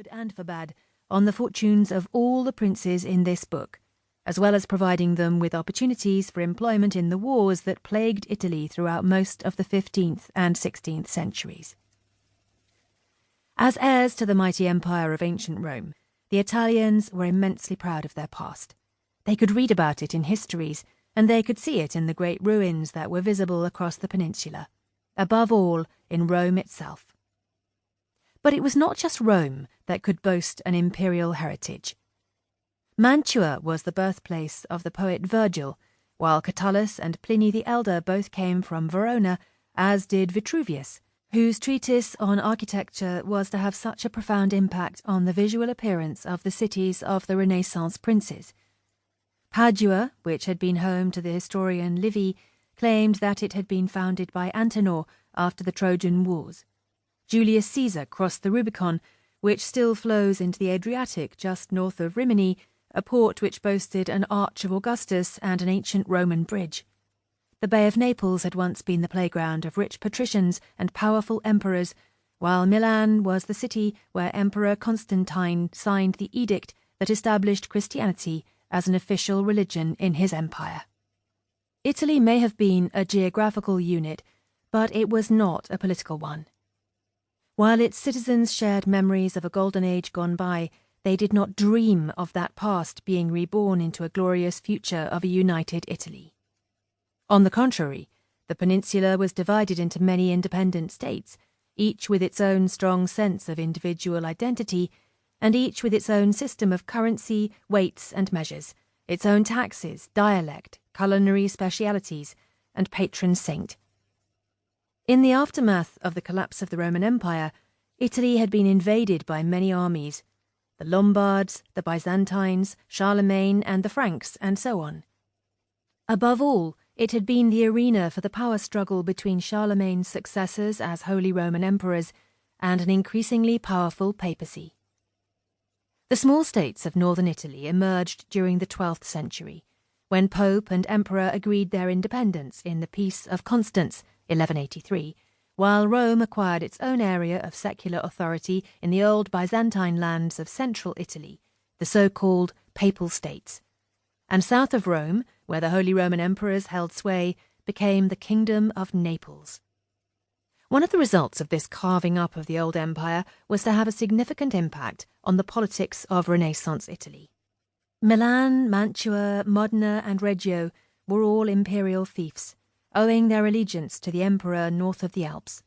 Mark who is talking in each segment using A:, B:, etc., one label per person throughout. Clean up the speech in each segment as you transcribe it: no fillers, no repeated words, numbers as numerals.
A: good and for bad, on the fortunes of all the princes in this book, as well as providing them with opportunities for employment in the wars that plagued Italy throughout most of the 15th and 16th centuries. As heirs to the mighty empire of ancient Rome, the Italians were immensely proud of their past. They could read about it in histories, and they could see it in the great ruins that were visible across the peninsula, above all in Rome itself. But it was not just Rome that could boast an imperial heritage. Mantua was the birthplace of the poet Virgil, while Catullus and Pliny the Elder both came from Verona, as did Vitruvius, whose treatise on architecture was to have such a profound impact on the visual appearance of the cities of the Renaissance princes. Padua, which had been home to the historian Livy, claimed that it had been founded by Antenor after the Trojan Wars. Julius Caesar crossed the Rubicon, which still flows into the Adriatic just north of Rimini, a port which boasted an Arch of Augustus and an ancient Roman bridge. The Bay of Naples had once been the playground of rich patricians and powerful emperors, while Milan was the city where Emperor Constantine signed the edict that established Christianity as an official religion in his empire. Italy may have been a geographical unit, but it was not a political one. While its citizens shared memories of a golden age gone by, they did not dream of that past being reborn into a glorious future of a united Italy. On the contrary, the peninsula was divided into many independent states, each with its own strong sense of individual identity, and each with its own system of currency, weights and measures, its own taxes, dialect, culinary specialities, and patron saint. In the aftermath of the collapse of the Roman Empire, Italy had been invaded by many armies, the Lombards, the Byzantines, Charlemagne, and the Franks, and so on. Above all, it had been the arena for the power struggle between Charlemagne's successors as Holy Roman Emperors and an increasingly powerful papacy. The small states of northern Italy emerged during the 12th century, when Pope and Emperor agreed their independence in the Peace of Constance, 1183, while Rome acquired its own area of secular authority in the old Byzantine lands of central Italy, the so-called Papal States, and south of Rome, where the Holy Roman Emperors held sway, became the Kingdom of Naples. One of the results of this carving up of the old empire was to have a significant impact on the politics of Renaissance Italy. Milan, Mantua, Modena, and Reggio were all imperial fiefs, owing their allegiance to the emperor north of the Alps.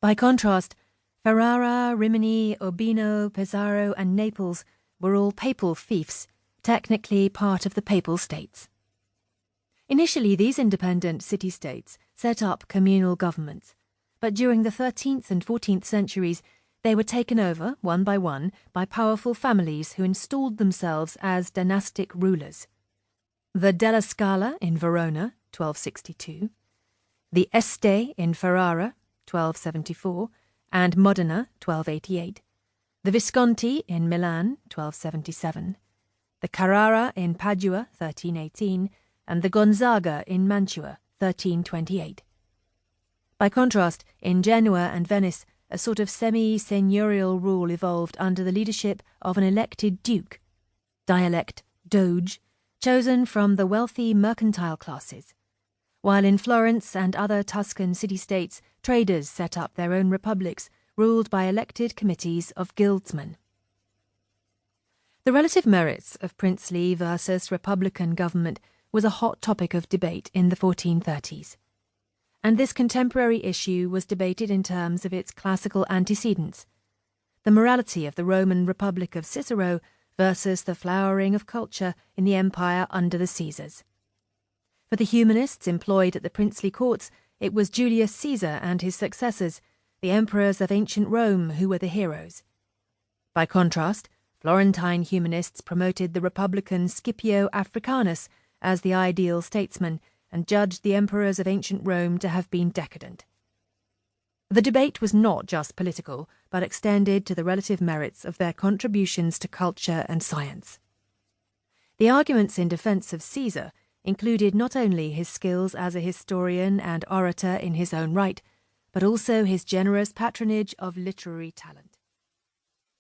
A: By contrast, Ferrara, Rimini, Urbino, Pesaro, and Naples were all papal fiefs, technically part of the Papal States. Initially, these independent city-states set up communal governments, but during the 13th and 14th centuries, they were taken over, one by powerful families who installed themselves as dynastic rulers. The Della Scala in Verona, 1262, the Este in Ferrara, 1274, and Modena, 1288, the Visconti in Milan, 1277, the Carrara in Padua, 1318, and the Gonzaga in Mantua, 1328. By contrast, in Genoa and Venice, a sort of semi-seigneurial rule evolved under the leadership of an elected duke, dialect doge, chosen from the wealthy mercantile classes, while in Florence and other Tuscan city-states, traders set up their own republics, ruled by elected committees of guildsmen. The relative merits of princely versus republican government was a hot topic of debate in the 1430s. And this contemporary issue was debated in terms of its classical antecedents, the morality of the Roman Republic of Cicero versus the flowering of culture in the empire under the Caesars. For the humanists employed at the princely courts, it was Julius Caesar and his successors, the emperors of ancient Rome, who were the heroes. By contrast, Florentine humanists promoted the republican Scipio Africanus as the ideal statesman and judged the emperors of ancient Rome to have been decadent. The debate was not just political, but extended to the relative merits of their contributions to culture and science. The arguments in defense of Caesar included not only his skills as a historian and orator in his own right, but also his generous patronage of literary talent.